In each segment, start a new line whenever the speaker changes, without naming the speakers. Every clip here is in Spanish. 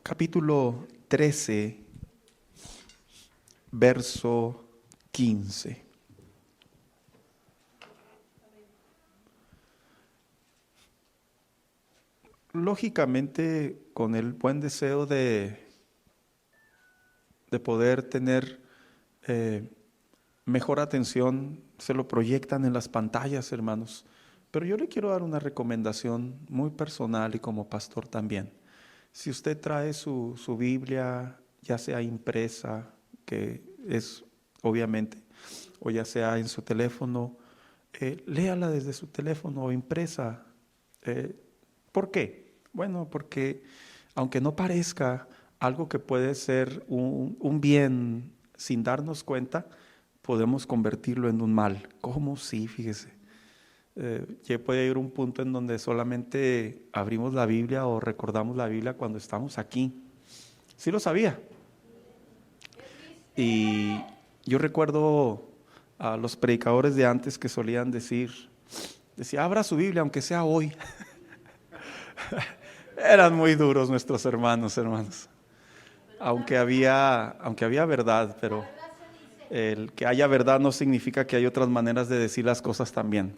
capítulo 13, verso 15. Lógicamente, con el buen deseo de poder tener mejor atención, se lo proyectan en las pantallas, hermanos. Pero yo le quiero dar una recomendación muy personal y como pastor también. Si usted trae su Biblia, ya sea impresa, que es obviamente, o ya sea en su teléfono, léala desde su teléfono o impresa. ¿Por qué? Bueno, porque aunque no parezca algo que puede ser un bien sin darnos cuenta, podemos convertirlo en un mal. ¿Cómo? Sí, fíjese. Ya puede haber un punto en donde solamente abrimos la Biblia o recordamos la Biblia cuando estamos aquí. Sí lo sabía. Y yo recuerdo a los predicadores de antes que solían decía, abra su Biblia aunque sea hoy. Eran muy duros nuestros hermanos. Aunque había verdad, pero el que haya verdad no significa que hay otras maneras de decir las cosas también.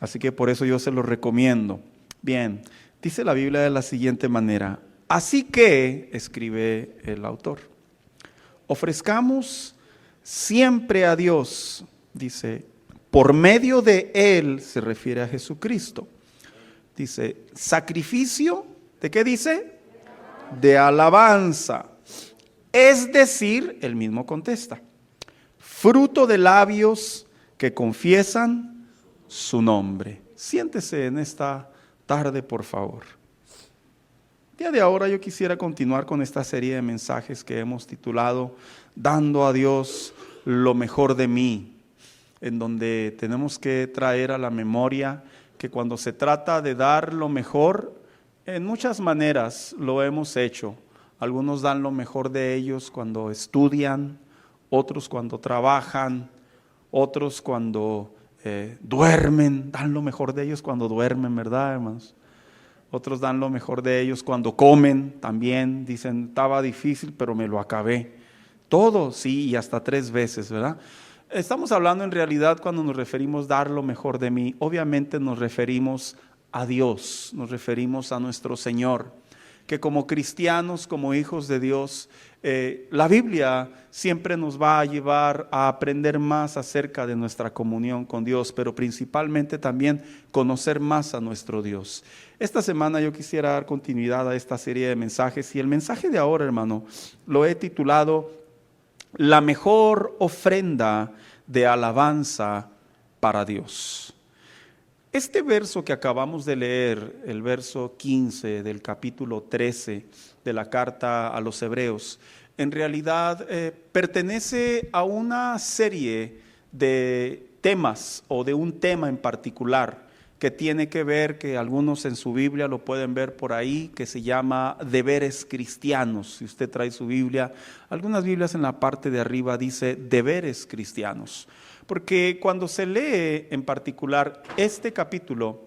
Así que por eso yo se los recomiendo. Bien, dice la Biblia de la siguiente manera: así que, escribe el autor, ofrezcamos siempre a Dios, dice, por medio de Él, se refiere a Jesucristo. Dice, sacrificio, ¿de qué dice? De alabanza. Es decir, él mismo contesta, fruto de labios que confiesan su nombre. Siéntese en esta tarde, por favor. El día de ahora yo quisiera continuar con esta serie de mensajes que hemos titulado Dando a Dios lo mejor de mí, en donde tenemos que traer a la memoria que cuando se trata de dar lo mejor, en muchas maneras lo hemos hecho. Algunos dan lo mejor de ellos cuando estudian, otros cuando trabajan, otros cuando duermen, dan lo mejor de ellos cuando duermen, ¿verdad, hermanos? Otros dan lo mejor de ellos cuando comen, también dicen, estaba difícil, pero me lo acabé. Todo, sí, y hasta 3 veces, ¿verdad? Estamos hablando en realidad cuando nos referimos dar lo mejor de mí, obviamente nos referimos a Dios, nos referimos a nuestro Señor, que como cristianos, como hijos de Dios, la Biblia siempre nos va a llevar a aprender más acerca de nuestra comunión con Dios, pero principalmente también conocer más a nuestro Dios. Esta semana yo quisiera dar continuidad a esta serie de mensajes y el mensaje de ahora, hermano, lo he titulado La mejor ofrenda de alabanza para Dios. Este verso que acabamos de leer, el verso 15 del capítulo 13 de la carta a los Hebreos, en realidad pertenece a una serie de temas o de un tema en particular que tiene que ver, que algunos en su Biblia lo pueden ver por ahí, que se llama deberes cristianos. Si usted trae su Biblia, algunas Biblias en la parte de arriba dice deberes cristianos. Porque cuando se lee en particular este capítulo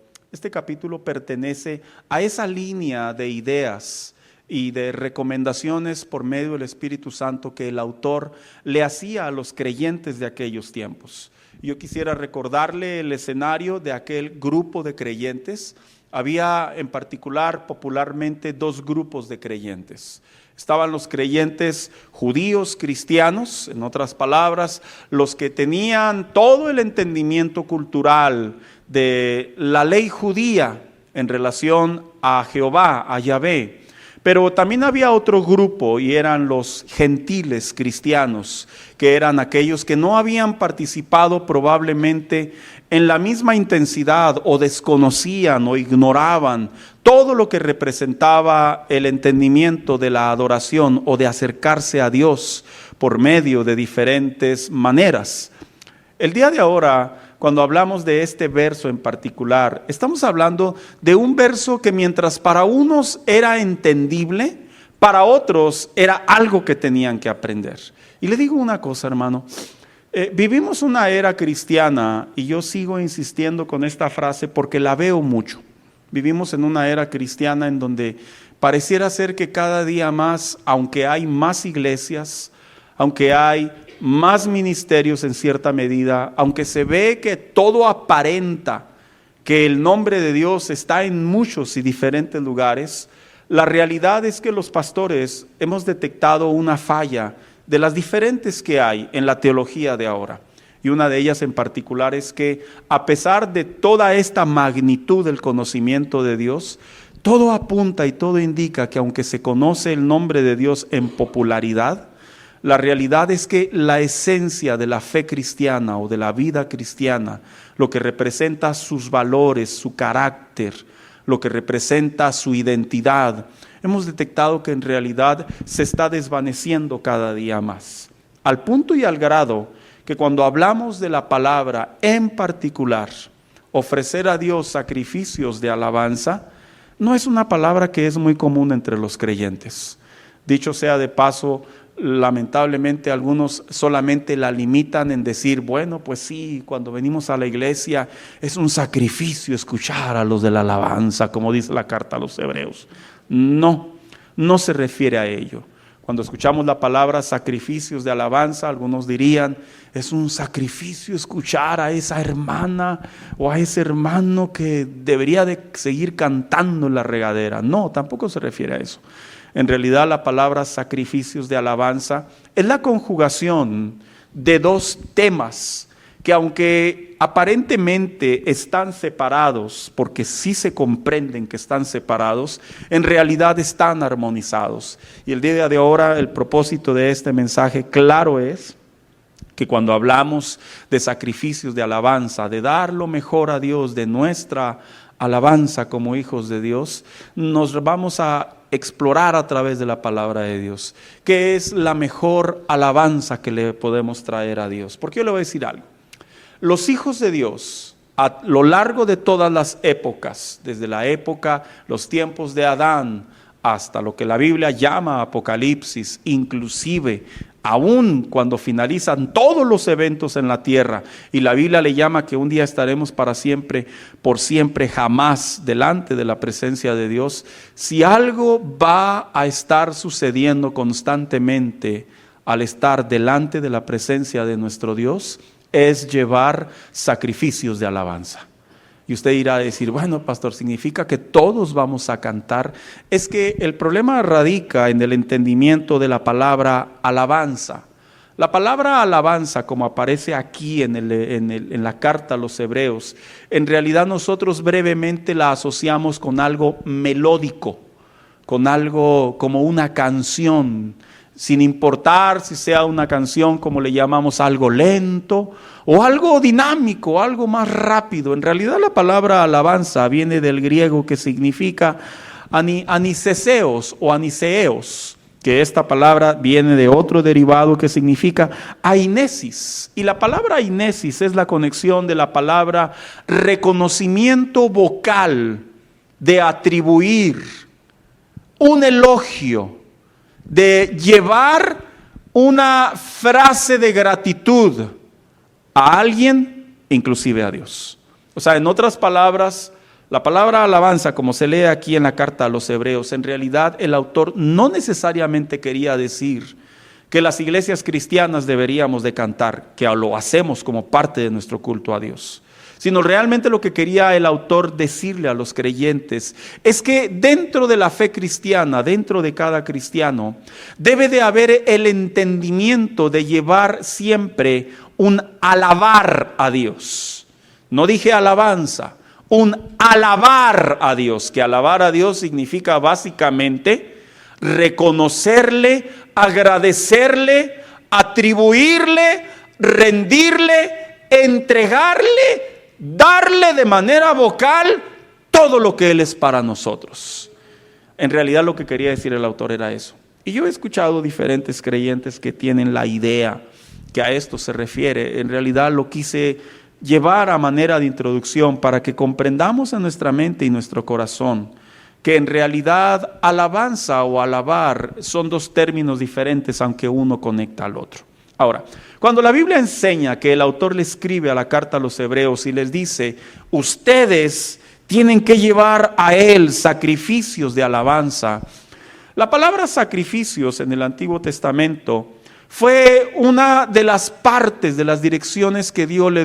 pertenece a esa línea de ideas y de recomendaciones por medio del Espíritu Santo que el autor le hacía a los creyentes de aquellos tiempos. Yo quisiera recordarle el escenario de aquel grupo de creyentes. Había en particular popularmente 2 grupos de creyentes. Estaban los creyentes judíos cristianos, en otras palabras, los que tenían todo el entendimiento cultural de la ley judía en relación a Jehová, a Yahvé. Pero también había otro grupo y eran los gentiles cristianos, que eran aquellos que no habían participado probablemente en la misma intensidad o desconocían o ignoraban todo lo que representaba el entendimiento de la adoración o de acercarse a Dios por medio de diferentes maneras. El día de ahora, cuando hablamos de este verso en particular, estamos hablando de un verso que mientras para unos era entendible, para otros era algo que tenían que aprender. Y le digo una cosa, hermano, vivimos una era cristiana y yo sigo insistiendo con esta frase porque la veo mucho. Vivimos en una era cristiana en donde pareciera ser que cada día más, aunque hay más iglesias, aunque hay más ministerios en cierta medida, aunque se ve que todo aparenta que el nombre de Dios está en muchos y diferentes lugares, la realidad es que los pastores hemos detectado una falla de las diferentes que hay en la teología de ahora. Y una de ellas en particular es que a pesar de toda esta magnitud del conocimiento de Dios, todo apunta y todo indica que aunque se conoce el nombre de Dios en popularidad, la realidad es que la esencia de la fe cristiana o de la vida cristiana, lo que representa sus valores, su carácter, lo que representa su identidad, hemos detectado que en realidad se está desvaneciendo cada día más. Al punto y al grado que cuando hablamos de la palabra en particular, ofrecer a Dios sacrificios de alabanza, no es una palabra que es muy común entre los creyentes. Dicho sea de paso, lamentablemente algunos solamente la limitan en decir, bueno, pues sí, cuando venimos a la iglesia es un sacrificio escuchar a los de la alabanza, como dice la carta a los Hebreos. No, no se refiere a ello. Cuando escuchamos la palabra sacrificios de alabanza, algunos dirían, es un sacrificio escuchar a esa hermana o a ese hermano que debería de seguir cantando en la regadera. No, tampoco se refiere a eso. En realidad la palabra sacrificios de alabanza es la conjugación de dos temas que aunque aparentemente están separados, porque sí se comprenden que están separados, en realidad están armonizados. Y el día de ahora el propósito de este mensaje claro es que cuando hablamos de sacrificios de alabanza, de dar lo mejor a Dios, de nuestra alabanza como hijos de Dios, nos vamos a explorar a través de la palabra de Dios, que es la mejor alabanza que le podemos traer a Dios. Porque yo le voy a decir algo. Los hijos de Dios, a lo largo de todas las épocas, desde la época, los tiempos de Adán, hasta lo que la Biblia llama Apocalipsis, inclusive aún cuando finalizan todos los eventos en la tierra, y la Biblia le llama que un día estaremos para siempre, por siempre, jamás delante de la presencia de Dios. Si algo va a estar sucediendo constantemente al estar delante de la presencia de nuestro Dios, es llevar sacrificios de alabanza. Y usted irá a decir, bueno, pastor, ¿significa que todos vamos a cantar? Es que el problema radica en el entendimiento de la palabra alabanza. La palabra alabanza, como aparece aquí en la carta a los Hebreos, en realidad nosotros brevemente la asociamos con algo melódico, con algo como una canción, sin importar si sea una canción, como le llamamos, algo lento o algo dinámico, algo más rápido. En realidad la palabra alabanza viene del griego que significa aniseseos o aniseos, que esta palabra viene de otro derivado que significa ainesis. Y la palabra ainesis es la conexión de la palabra reconocimiento vocal, de atribuir un elogio, de llevar una frase de gratitud a alguien, inclusive a Dios. O sea, en otras palabras, la palabra alabanza, como se lee aquí en la carta a los Hebreos, en realidad el autor no necesariamente quería decir que las iglesias cristianas deberíamos de cantar, que lo hacemos como parte de nuestro culto a Dios, sino realmente lo que quería el autor decirle a los creyentes es que dentro de la fe cristiana, dentro de cada cristiano, debe de haber el entendimiento de llevar siempre un alabar a Dios. No dije alabanza, un alabar a Dios, que alabar a Dios significa básicamente reconocerle, agradecerle, atribuirle, rendirle, entregarle, darle de manera vocal todo lo que Él es para nosotros. En realidad lo que quería decir el autor era eso. Y yo he escuchado diferentes creyentes que tienen la idea que a esto se refiere. En realidad lo quise llevar a manera de introducción para que comprendamos en nuestra mente y nuestro corazón que en realidad alabanza o alabar son dos términos diferentes, aunque uno conecta al otro. Ahora, cuando la Biblia enseña que el autor le escribe a la carta a los Hebreos y les dice, ustedes tienen que llevar a Él sacrificios de alabanza. La palabra sacrificios en el Antiguo Testamento fue una de las partes de las direcciones que Dios le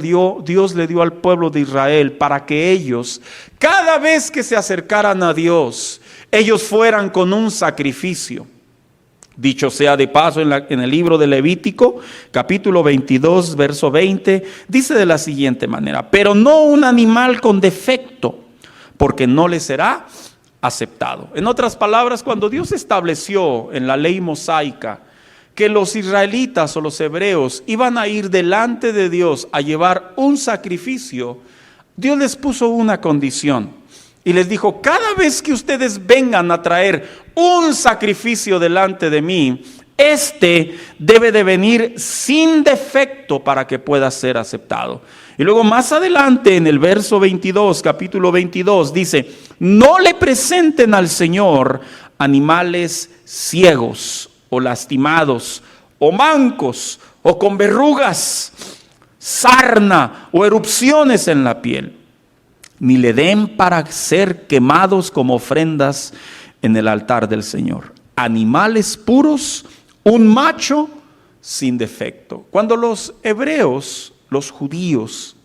dio al pueblo de Israel para que ellos, cada vez que se acercaran a Dios, ellos fueran con un sacrificio. Dicho sea de paso, en el libro de Levítico, capítulo 22, verso 20, dice de la siguiente manera: pero no un animal con defecto, porque no le será aceptado. En otras palabras, cuando Dios estableció en la ley mosaica que los israelitas o los hebreos iban a ir delante de Dios a llevar un sacrificio, Dios les puso una condición y les dijo: cada vez que ustedes vengan a traer un sacrificio delante de mí, este debe de venir sin defecto para que pueda ser aceptado. Y luego más adelante en el verso 22, capítulo 22, dice: no le presenten al Señor animales ciegos o lastimados o mancos o con verrugas, sarna o erupciones en la piel, ni le den para ser quemados como ofrendas en el altar del Señor. Animales puros, un macho sin defecto. Cuando los hebreos, los judíos,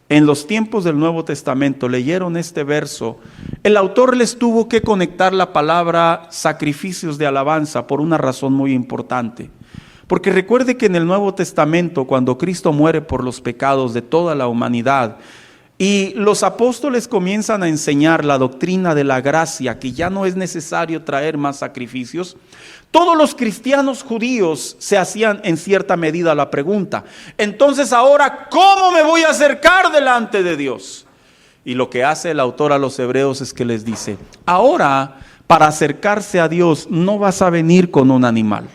en los tiempos del Nuevo Testamento leyeron este verso, el autor les tuvo que conectar la palabra sacrificios de alabanza por una razón muy importante. Porque recuerde que en el Nuevo Testamento, cuando Cristo muere por los pecados de toda la humanidad, y los apóstoles comienzan a enseñar la doctrina de la gracia, que ya no es necesario traer más sacrificios, todos los cristianos judíos se hacían en cierta medida la pregunta: entonces ahora, ¿cómo me voy a acercar delante de Dios? Y lo que hace el autor a los hebreos es que les dice: ahora, para acercarse a Dios no vas a venir con un animal.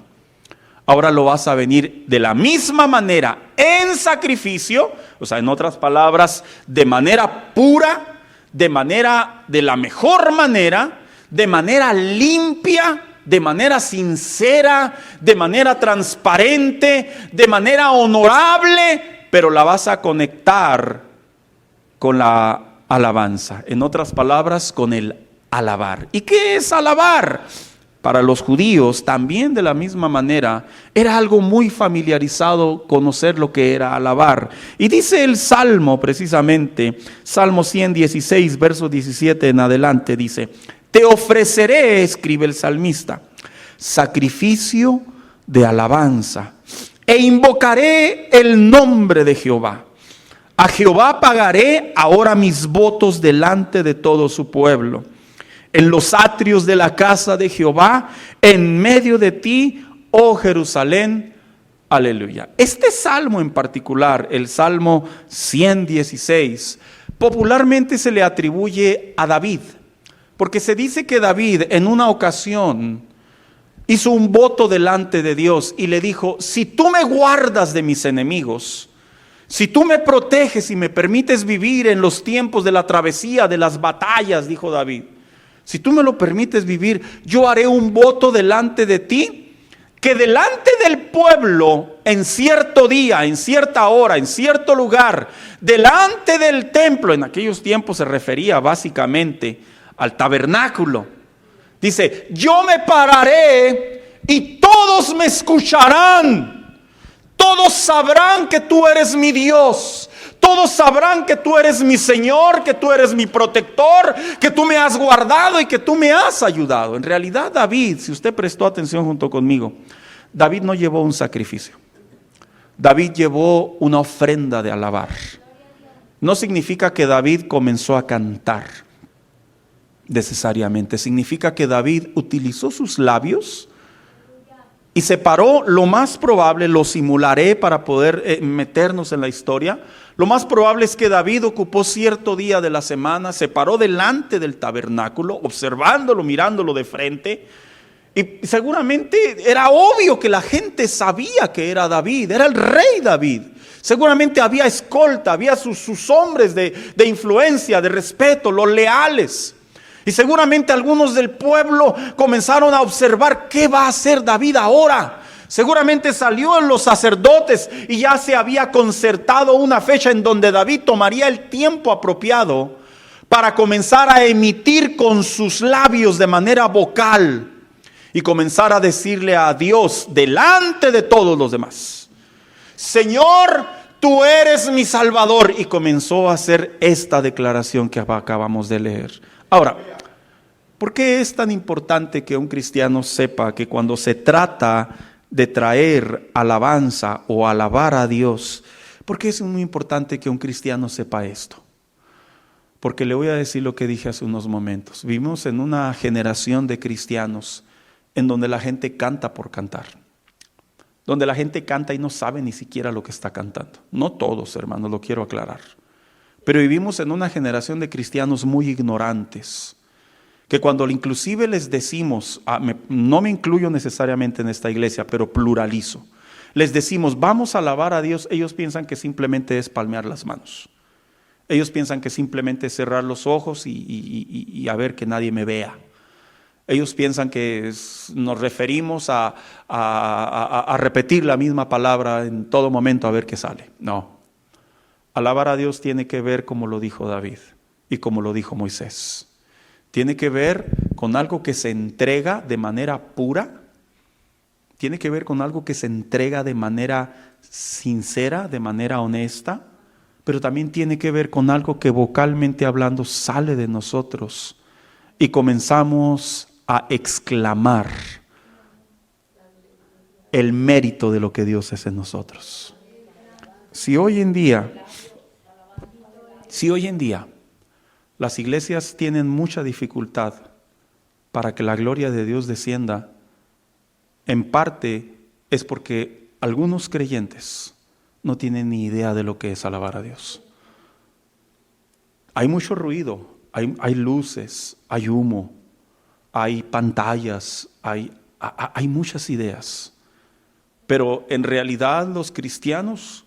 Ahora lo vas a venir de la misma manera, en sacrificio, o sea, en otras palabras, de manera pura, de la mejor manera, de manera limpia, de manera sincera, de manera transparente, de manera honorable, pero la vas a conectar con la alabanza. En otras palabras, con el alabar. ¿Y qué es alabar? Para los judíos también de la misma manera era algo muy familiarizado conocer lo que era alabar. Y dice el Salmo precisamente, Salmo 116, verso 17 en adelante, dice: te ofreceré, escribe el salmista, sacrificio de alabanza, e invocaré el nombre de Jehová. A Jehová pagaré ahora mis votos delante de todo su pueblo. En los atrios de la casa de Jehová, en medio de ti, oh Jerusalén, aleluya. Este salmo en particular, el Salmo 116, popularmente se le atribuye a David, porque se dice que David en una ocasión hizo un voto delante de Dios y le dijo: si tú me guardas de mis enemigos, si tú me proteges y me permites vivir en los tiempos de la travesía, de las batallas, dijo David, si tú me lo permites vivir, yo haré un voto delante de ti, que delante del pueblo, en cierto día, en cierta hora, en cierto lugar, delante del templo, en aquellos tiempos se refería básicamente al tabernáculo. Dice: yo me pararé y todos me escucharán. Todos sabrán que tú eres mi Dios. Todos sabrán que tú eres mi Señor, que tú eres mi protector, que tú me has guardado y que tú me has ayudado. En realidad David, si usted prestó atención junto conmigo, David no llevó un sacrificio. David llevó una ofrenda de alabar. No significa que David comenzó a cantar necesariamente. Significa que David utilizó sus labios y se paró, lo más probable, lo simularé para poder meternos en la historia. Lo más probable es que David ocupó cierto día de la semana, se paró delante del tabernáculo, observándolo, mirándolo de frente. Y seguramente era obvio que la gente sabía que era David, era el rey David. Seguramente había escolta, había sus hombres de influencia, de respeto, los leales. Y seguramente algunos del pueblo comenzaron a observar qué va a hacer David ahora. Seguramente salió en los sacerdotes y ya se había concertado una fecha en donde David tomaría el tiempo apropiado para comenzar a emitir con sus labios de manera vocal y comenzar a decirle a Dios delante de todos los demás: Señor, tú eres mi Salvador. Y comenzó a hacer esta declaración que acabamos de leer. Ahora, ¿por qué es tan importante que un cristiano sepa que cuando se trata de traer alabanza o alabar a Dios, por qué es muy importante que un cristiano sepa esto? Porque le voy a decir lo que dije hace unos momentos. Vivimos en una generación de cristianos en donde la gente canta por cantar. Donde la gente canta y no sabe ni siquiera lo que está cantando. No todos, hermanos, lo quiero aclarar. Pero vivimos en una generación de cristianos muy ignorantes, que cuando inclusive les decimos, no me incluyo necesariamente en esta iglesia, pero pluralizo, les decimos vamos a alabar a Dios, ellos piensan que simplemente es palmear las manos. Ellos piensan que simplemente es cerrar los ojos y a ver que nadie me vea. Ellos piensan que nos referimos a repetir la misma palabra en todo momento a ver qué sale. No. Alabar a Dios tiene que ver como lo dijo David y como lo dijo Moisés. Tiene que ver con algo que se entrega de manera pura. Tiene que ver con algo que se entrega de manera sincera, de manera honesta. Pero también tiene que ver con algo que vocalmente hablando sale de nosotros y comenzamos a exclamar el mérito de lo que Dios es en nosotros. Si hoy en día las iglesias tienen mucha dificultad para que la gloria de Dios descienda, en parte es porque algunos creyentes no tienen ni idea de lo que es alabar a Dios. Hay mucho ruido, hay luces, hay humo, hay pantallas, hay muchas ideas. Pero en realidad los cristianos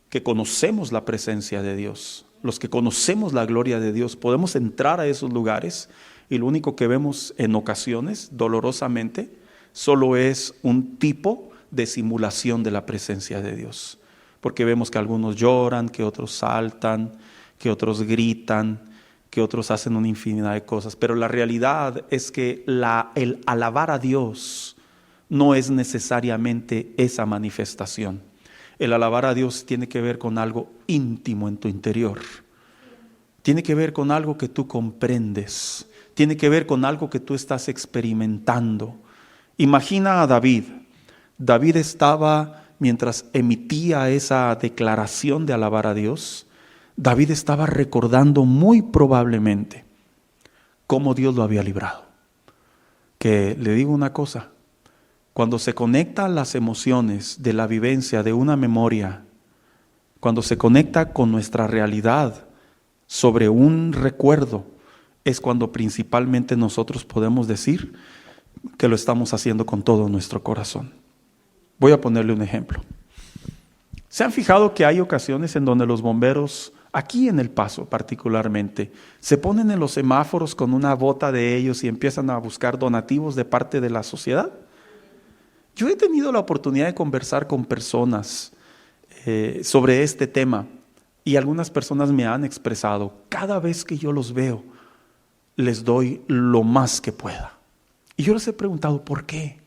que conocemos la presencia de Dios, los que conocemos la gloria de Dios, podemos entrar a esos lugares y lo único que vemos en ocasiones, dolorosamente, solo es un tipo de simulación de la presencia de Dios. Porque vemos que algunos lloran, que otros saltan, que otros gritan, que otros hacen una infinidad de cosas. Pero la realidad es que el alabar a Dios no es necesariamente esa manifestación. El alabar a Dios tiene que ver con algo íntimo en tu interior. Tiene que ver con algo que tú comprendes. Tiene que ver con algo que tú estás experimentando. Imagina a David. David estaba... Mientras emitía esa declaración de alabar a Dios, David estaba recordando muy probablemente cómo Dios lo había librado. Que le digo una cosa, cuando se conectan las emociones de la vivencia de una memoria, cuando se conecta con nuestra realidad sobre un recuerdo, es cuando principalmente nosotros podemos decir que lo estamos haciendo con todo nuestro corazón. Voy a ponerle un ejemplo. ¿Se han fijado que hay ocasiones en donde los bomberos, aquí en El Paso particularmente, se ponen en los semáforos con una bota de ellos y empiezan a buscar donativos de parte de la sociedad? Yo he tenido la oportunidad de conversar con personas sobre este tema y algunas personas me han expresado, cada vez que yo los veo, les doy lo más que pueda. Y yo les he preguntado, ¿por qué?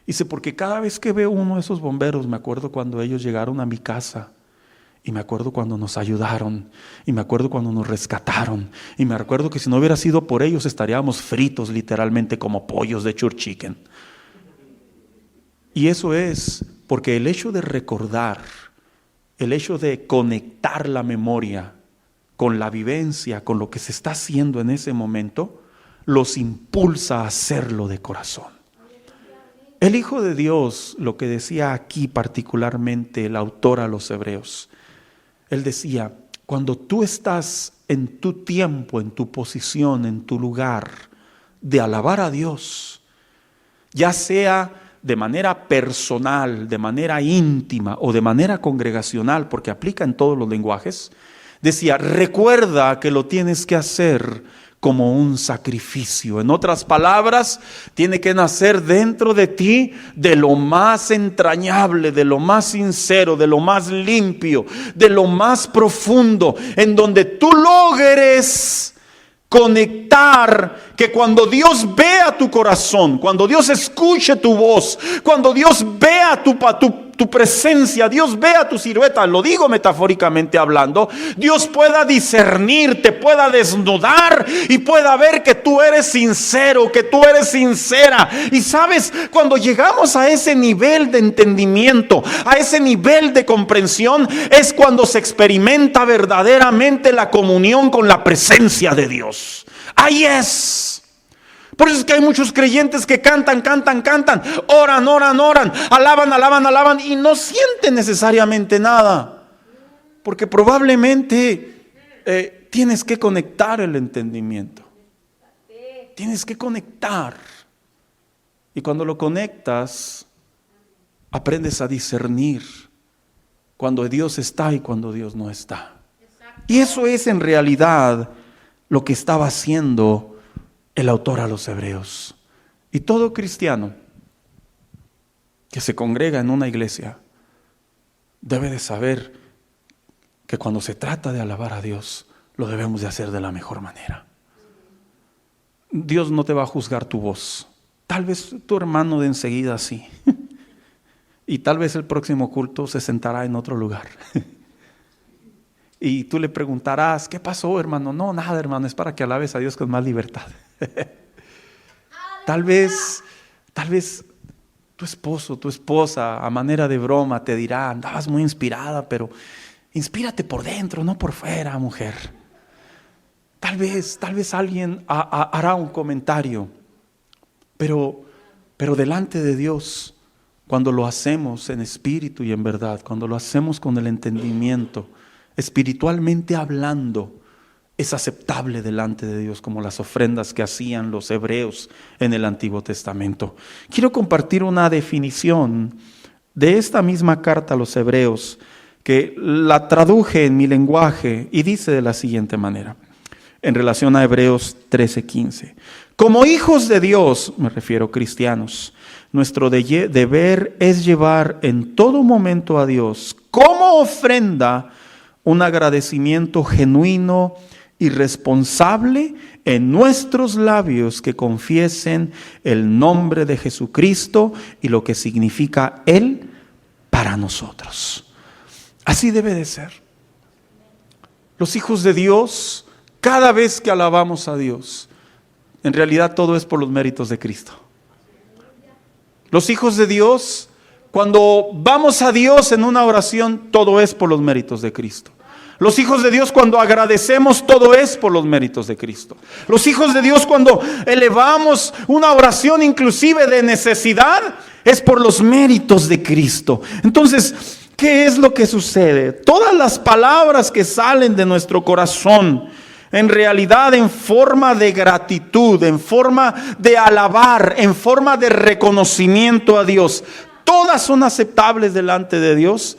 Dice, porque cada vez que veo uno de esos bomberos, me acuerdo cuando ellos llegaron a mi casa, y me acuerdo cuando nos ayudaron, y me acuerdo cuando nos rescataron, y me acuerdo que si no hubiera sido por ellos estaríamos fritos literalmente como pollos de church chicken. Y eso es porque el hecho de recordar, el hecho de conectar la memoria con la vivencia, con lo que se está haciendo en ese momento, los impulsa a hacerlo de corazón. El Hijo de Dios, lo que decía aquí particularmente el autor a los Hebreos, él decía, cuando tú estás en tu tiempo, en tu posición, en tu lugar de alabar a Dios, ya sea de manera personal, de manera íntima o de manera congregacional, porque aplica en todos los lenguajes, decía, recuerda que lo tienes que hacer como un sacrificio. En otras palabras, tiene que nacer dentro de ti de lo más entrañable, de lo más sincero, de lo más limpio, de lo más profundo, en donde tú logres conectar, que cuando Dios vea tu corazón, cuando Dios escuche tu voz, cuando Dios vea tu presencia, Dios vea tu silueta, lo digo metafóricamente hablando, Dios pueda discernir, te pueda desnudar y pueda ver que tú eres sincero, que tú eres sincera. Y sabes, cuando llegamos a ese nivel de entendimiento, a ese nivel de comprensión, es cuando se experimenta verdaderamente la comunión con la presencia de Dios. Ahí es. Por eso es que hay muchos creyentes que cantan, oran, alaban y no sienten necesariamente nada. Porque probablemente tienes que conectar el entendimiento. Tienes que conectar. Y cuando lo conectas, aprendes a discernir cuando Dios está y cuando Dios no está. Y eso es en realidad lo que estaba haciendo el autor a los Hebreos. Y todo cristiano que se congrega en una iglesia debe de saber que cuando se trata de alabar a Dios, lo debemos de hacer de la mejor manera. Dios no te va a juzgar tu voz. Tal vez tu hermano de enseguida sí. Y tal vez el próximo culto se sentará en otro lugar. Y tú le preguntarás, ¿qué pasó, hermano? No, nada, hermano, es para que alabes a Dios con más libertad. Tal vez tu esposo, tu esposa, a manera de broma, te dirá, andabas muy inspirada, pero inspírate por dentro, no por fuera, mujer. Tal vez alguien hará un comentario, pero delante de Dios, cuando lo hacemos en espíritu y en verdad, cuando lo hacemos con el entendimiento, espiritualmente hablando, es aceptable delante de Dios, como las ofrendas que hacían los hebreos en el Antiguo Testamento. Quiero compartir una definición de esta misma carta a los hebreos, que la traduje en mi lenguaje y dice de la siguiente manera, en relación a Hebreos 13:15. Como hijos de Dios, me refiero cristianos, nuestro deber es llevar en todo momento a Dios como ofrenda un agradecimiento genuino y responsable en nuestros labios que confiesen el nombre de Jesucristo y lo que significa Él para nosotros. Así debe de ser. Los hijos de Dios, cada vez que alabamos a Dios, en realidad todo es por los méritos de Cristo. Los hijos de Dios, cuando vamos a Dios en una oración, todo es por los méritos de Cristo. Los hijos de Dios, cuando agradecemos, todo es por los méritos de Cristo. Los hijos de Dios, cuando elevamos una oración inclusive de necesidad, es por los méritos de Cristo. Entonces, ¿qué es lo que sucede? Todas las palabras que salen de nuestro corazón, en realidad en forma de gratitud, en forma de alabar, en forma de reconocimiento a Dios, todas son aceptables delante de Dios.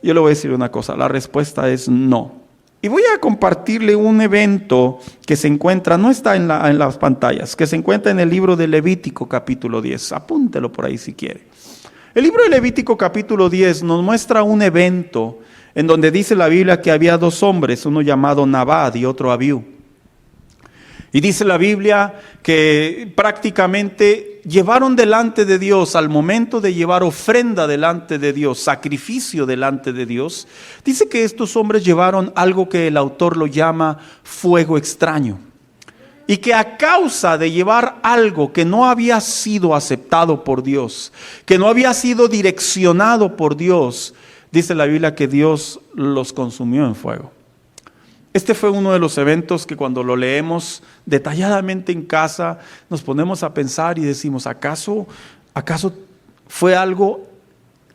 Yo le voy a decir una cosa, la respuesta es no. Y voy a compartirle un evento que se encuentra, no está en las pantallas, que se encuentra en el libro de Levítico capítulo 10. Apúntelo por ahí si quiere. El libro de Levítico capítulo 10 nos muestra un evento en donde dice la Biblia que había dos hombres, uno llamado Nabad y otro Abiú. Y dice la Biblia que prácticamente llevaron delante de Dios, al momento de llevar ofrenda delante de Dios, sacrificio delante de Dios, dice que estos hombres llevaron algo que el autor lo llama fuego extraño. Y que a causa de llevar algo que no había sido aceptado por Dios, que no había sido direccionado por Dios, dice la Biblia que Dios los consumió en fuego. Este fue uno de los eventos que cuando lo leemos detalladamente en casa, nos ponemos a pensar y decimos, ¿acaso fue algo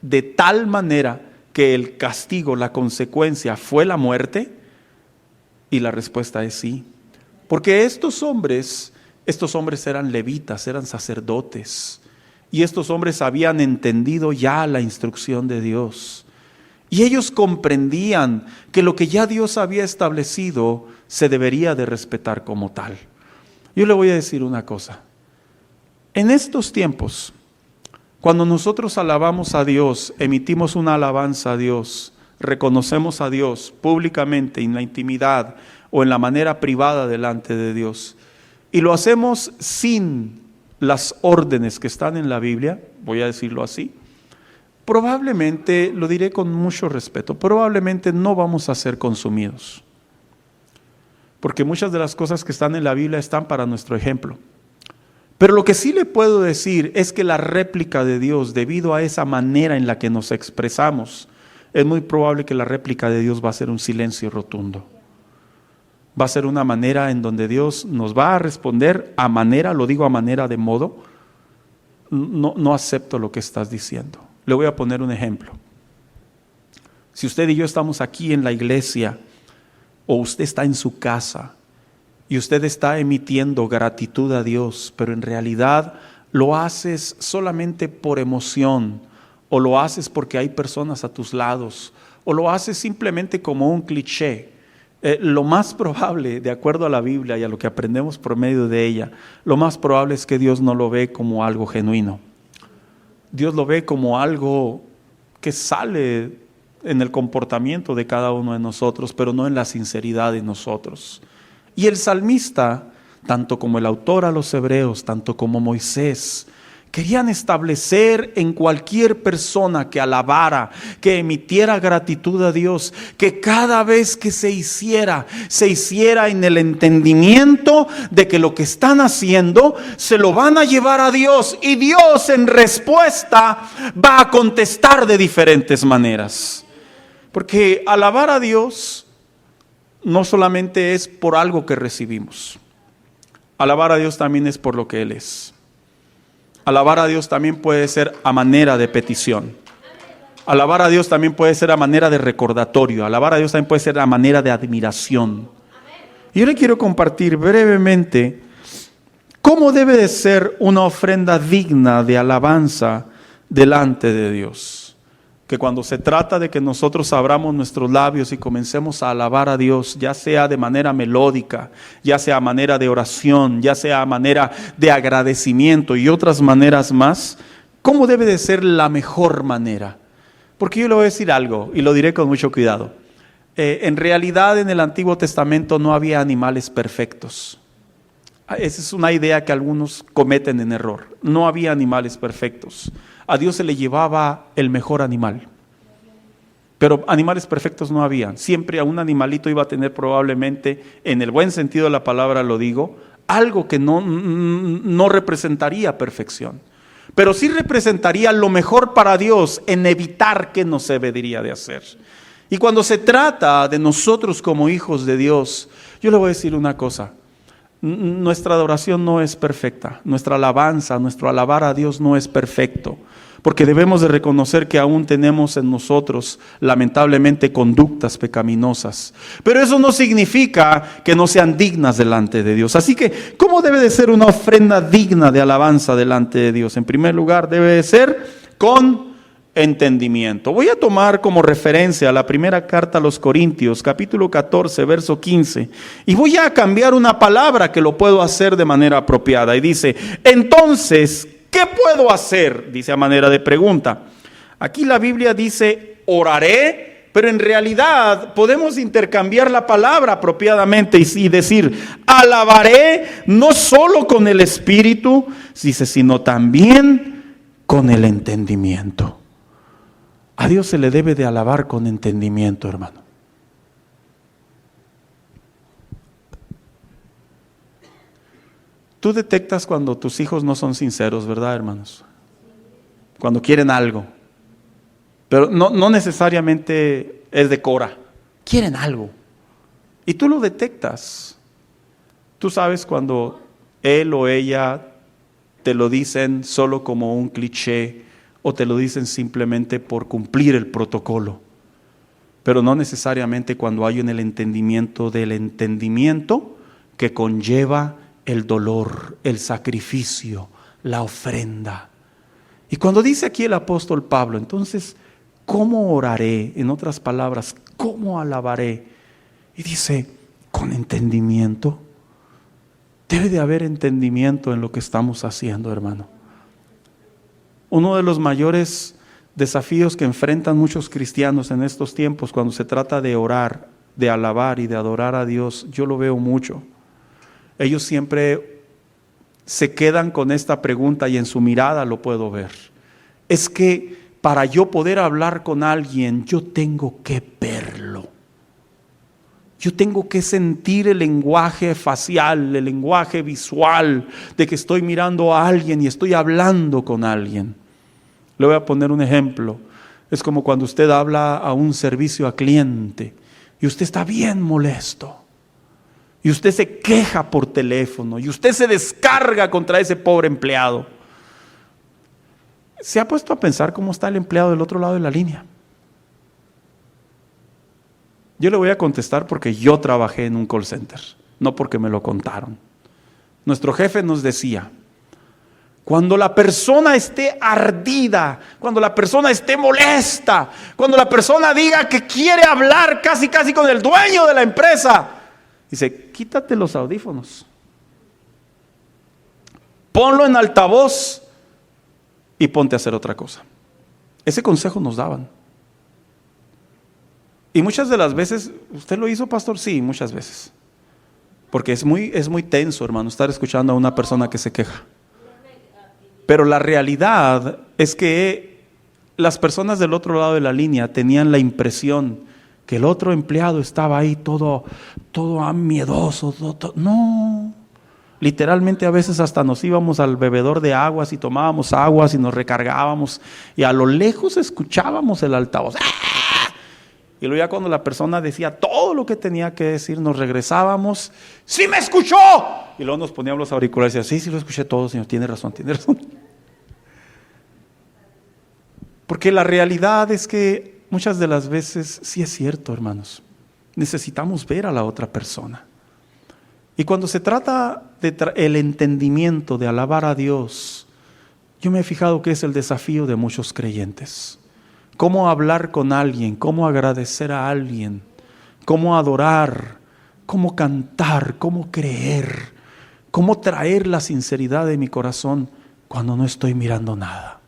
de tal manera que el castigo, la consecuencia fue la muerte? Y la respuesta es sí. Porque estos hombres eran levitas, eran sacerdotes. Y estos hombres habían entendido ya la instrucción de Dios. Y ellos comprendían que lo que ya Dios había establecido se debería de respetar como tal. Yo le voy a decir una cosa. En estos tiempos, cuando nosotros alabamos a Dios, emitimos una alabanza a Dios, reconocemos a Dios públicamente en la intimidad o en la manera privada delante de Dios, y lo hacemos sin las órdenes que están en la Biblia, voy a decirlo así, probablemente, lo diré con mucho respeto, probablemente no vamos a ser consumidos. Porque muchas de las cosas que están en la Biblia están para nuestro ejemplo. Pero lo que sí le puedo decir es que la réplica de Dios, debido a esa manera en la que nos expresamos, es muy probable que la réplica de Dios va a ser un silencio rotundo. Va a ser una manera en donde Dios nos va a responder a manera, lo digo a manera de modo, no acepto lo que estás diciendo. Le voy a poner un ejemplo. Si usted y yo estamos aquí en la iglesia, o usted está en su casa, y usted está emitiendo gratitud a Dios, pero en realidad lo haces solamente por emoción, o lo haces porque hay personas a tus lados, o lo haces simplemente como un cliché, lo más probable, de acuerdo a la Biblia y a lo que aprendemos por medio de ella, lo más probable es que Dios no lo ve como algo genuino. Dios lo ve como algo que sale en el comportamiento de cada uno de nosotros, pero no en la sinceridad de nosotros. Y el salmista, tanto como el autor a los hebreos, tanto como Moisés, querían establecer en cualquier persona que alabara, que emitiera gratitud a Dios, que cada vez que se hiciera en el entendimiento de que lo que están haciendo se lo van a llevar a Dios, y Dios en respuesta va a contestar de diferentes maneras. Porque alabar a Dios no solamente es por algo que recibimos. Alabar a Dios también es por lo que Él es. Alabar a Dios también puede ser a manera de petición. Alabar a Dios también puede ser a manera de recordatorio. Alabar a Dios también puede ser a manera de admiración. Y yo le quiero compartir brevemente cómo debe de ser una ofrenda digna de alabanza delante de Dios. Que cuando se trata de que nosotros abramos nuestros labios y comencemos a alabar a Dios, ya sea de manera melódica, ya sea a manera de oración, ya sea a manera de agradecimiento y otras maneras más, ¿cómo debe de ser la mejor manera? Porque yo le voy a decir algo y lo diré con mucho cuidado. En realidad en el Antiguo Testamento no había animales perfectos. Esa es una idea que algunos cometen en error. No había animales perfectos. A Dios se le llevaba el mejor animal. Pero animales perfectos no había. Siempre a un animalito iba a tener probablemente, en el buen sentido de la palabra lo digo, algo que no representaría perfección. Pero sí representaría lo mejor para Dios en evitar que no se debería de hacer. Y cuando se trata de nosotros como hijos de Dios, yo le voy a decir una cosa. Nuestra adoración no es perfecta, nuestra alabanza, nuestro alabar a Dios no es perfecto, porque debemos de reconocer que aún tenemos en nosotros lamentablemente conductas pecaminosas, pero eso no significa que no sean dignas delante de Dios. Así que, ¿cómo debe de ser una ofrenda digna de alabanza delante de Dios? En primer lugar, debe de ser con entendimiento. Voy a tomar como referencia la primera carta a los Corintios, capítulo 14, verso 15, y voy a cambiar una palabra que lo puedo hacer de manera apropiada. Y dice, entonces, ¿qué puedo hacer? Dice a manera de pregunta. Aquí la Biblia dice, oraré, pero en realidad podemos intercambiar la palabra apropiadamente y decir, alabaré no solo con el espíritu, dice, sino también con el entendimiento. A Dios se le debe de alabar con entendimiento, hermano. Tú detectas cuando tus hijos no son sinceros, ¿verdad, hermanos? Cuando quieren algo. Pero no necesariamente es de cora. Quieren algo. Y tú lo detectas. Tú sabes cuando él o ella te lo dicen solo como un cliché, o te lo dicen simplemente por cumplir el protocolo, pero no necesariamente cuando hay en el entendimiento del entendimiento que conlleva el dolor, el sacrificio, la ofrenda. Y cuando dice aquí el apóstol Pablo, entonces, ¿cómo oraré? En otras palabras, ¿cómo alabaré? Y dice, con entendimiento. Debe de haber entendimiento en lo que estamos haciendo, hermano. Uno de los mayores desafíos que enfrentan muchos cristianos en estos tiempos cuando se trata de orar, de alabar y de adorar a Dios, yo lo veo mucho. Ellos siempre se quedan con esta pregunta y en su mirada lo puedo ver. Es que para yo poder hablar con alguien, yo tengo que verlo. Yo tengo que sentir el lenguaje facial, el lenguaje visual de que estoy mirando a alguien y estoy hablando con alguien. Le voy a poner un ejemplo. Es como cuando usted habla a un servicio a cliente y usted está bien molesto. Y usted se queja por teléfono y usted se descarga contra ese pobre empleado. ¿Se ha puesto a pensar cómo está el empleado del otro lado de la línea? Yo le voy a contestar porque yo trabajé en un call center, no porque me lo contaron. Nuestro jefe nos decía, cuando la persona esté ardida, cuando la persona esté molesta, cuando la persona diga que quiere hablar casi con el dueño de la empresa, dice, quítate los audífonos, ponlo en altavoz y ponte a hacer otra cosa. Ese consejo nos daban. Y muchas de las veces, ¿usted lo hizo, pastor? Sí, muchas veces. Porque es muy tenso, hermano, estar escuchando a una persona que se queja. Pero la realidad es que las personas del otro lado de la línea tenían la impresión que el otro empleado estaba ahí todo miedoso. No, literalmente a veces hasta nos íbamos al bebedor de aguas y tomábamos aguas y nos recargábamos y a lo lejos escuchábamos el altavoz. Y luego ya cuando la persona decía todo lo que tenía que decir, nos regresábamos. ¡Sí me escuchó! Y luego nos poníamos los auriculares y decíamos, sí lo escuché todo, señor, tiene razón. Porque la realidad es que muchas de las veces, sí es cierto, hermanos, necesitamos ver a la otra persona. Y cuando se trata de el entendimiento de alabar a Dios, yo me he fijado que es el desafío de muchos creyentes. Cómo hablar con alguien, cómo agradecer a alguien, cómo adorar, cómo cantar, cómo creer, cómo traer la sinceridad de mi corazón cuando no estoy mirando nada.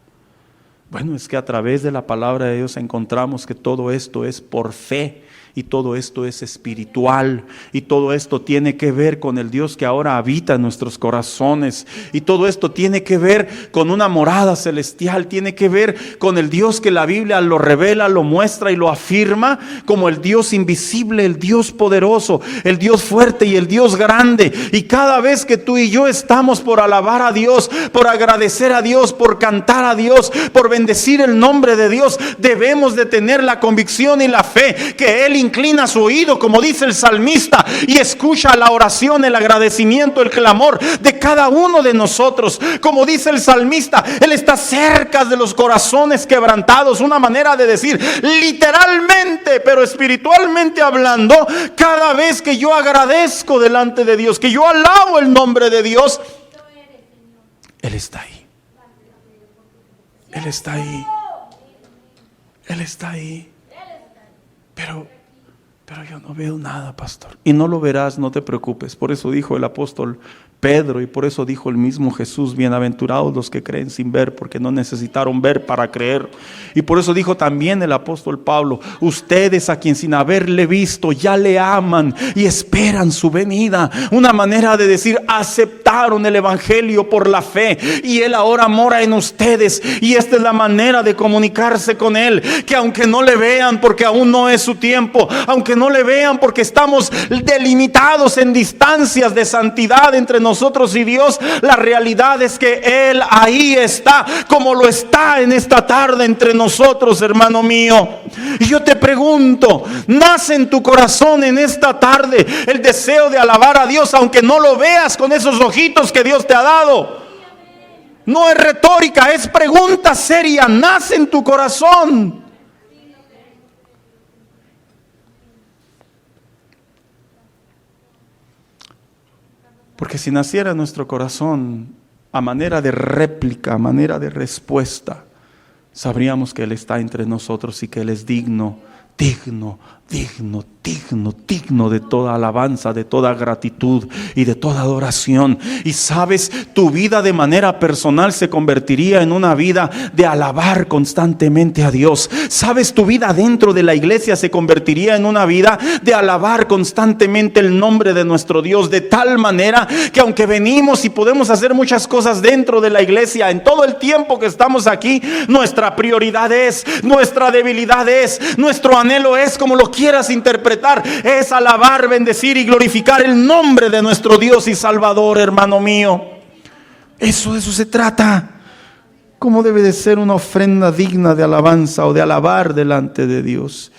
Bueno, es que a través de la palabra de Dios encontramos que todo esto es por fe. Y todo esto es espiritual, y todo esto tiene que ver con el Dios que ahora habita en nuestros corazones, y todo esto tiene que ver con una morada celestial, tiene que ver con el Dios que la Biblia lo revela, lo muestra y lo afirma como el Dios invisible, el Dios poderoso, el Dios fuerte y el Dios grande. Y cada vez que tú y yo estamos por alabar a Dios, por agradecer a Dios, por cantar a Dios, por bendecir el nombre de Dios, debemos de tener la convicción y la fe que Él inclina su oído, como dice el salmista, y escucha la oración, el agradecimiento, el clamor de cada uno de nosotros. Como dice el salmista, Él está cerca de los corazones quebrantados. Una manera de decir literalmente, pero espiritualmente hablando, cada vez que yo agradezco delante de Dios, que yo alabo el nombre de Dios, Él está ahí. Él está ahí. Él está ahí. Pero yo no veo nada, pastor. Y no lo verás, no te preocupes. Por eso dijo el apóstol Pedro y por eso dijo el mismo Jesús, bienaventurados los que creen sin ver, porque no necesitaron ver para creer. Y por eso dijo también el apóstol Pablo, ustedes a quien sin haberle visto ya le aman y esperan su venida. Una manera de decir, aceptaron el evangelio por la fe y Él ahora mora en ustedes. Y esta es la manera de comunicarse con Él, que aunque no le vean porque aún no es su tiempo, aunque no le vean porque estamos delimitados en distancias de santidad entre nosotros y Dios, la realidad es que Él ahí está, como lo está en esta tarde entre nosotros, hermano mío. Y yo te pregunto, ¿nace en tu corazón en esta tarde el deseo de alabar a Dios, aunque no lo veas con esos ojitos que Dios te ha dado? No es retórica, es pregunta seria. ¿Nace en tu corazón? Porque si naciera en nuestro corazón a manera de réplica, a manera de respuesta, sabríamos que Él está entre nosotros y que Él es digno digno de toda alabanza, de toda gratitud y de toda adoración. Y sabes, tu vida de manera personal se convertiría en una vida de alabar constantemente a Dios. Sabes, tu vida dentro de la iglesia se convertiría en una vida de alabar constantemente el nombre de nuestro Dios, de tal manera que aunque venimos y podemos hacer muchas cosas dentro de la iglesia, en todo el tiempo que estamos aquí, nuestra prioridad es, nuestra debilidad es, nuestro anhelo es, como lo quieras interpretar, es alabar, bendecir y glorificar el nombre de nuestro Dios y Salvador, hermano mío. De eso se trata. ¿Cómo debe de ser una ofrenda digna de alabanza o de alabar delante de Dios?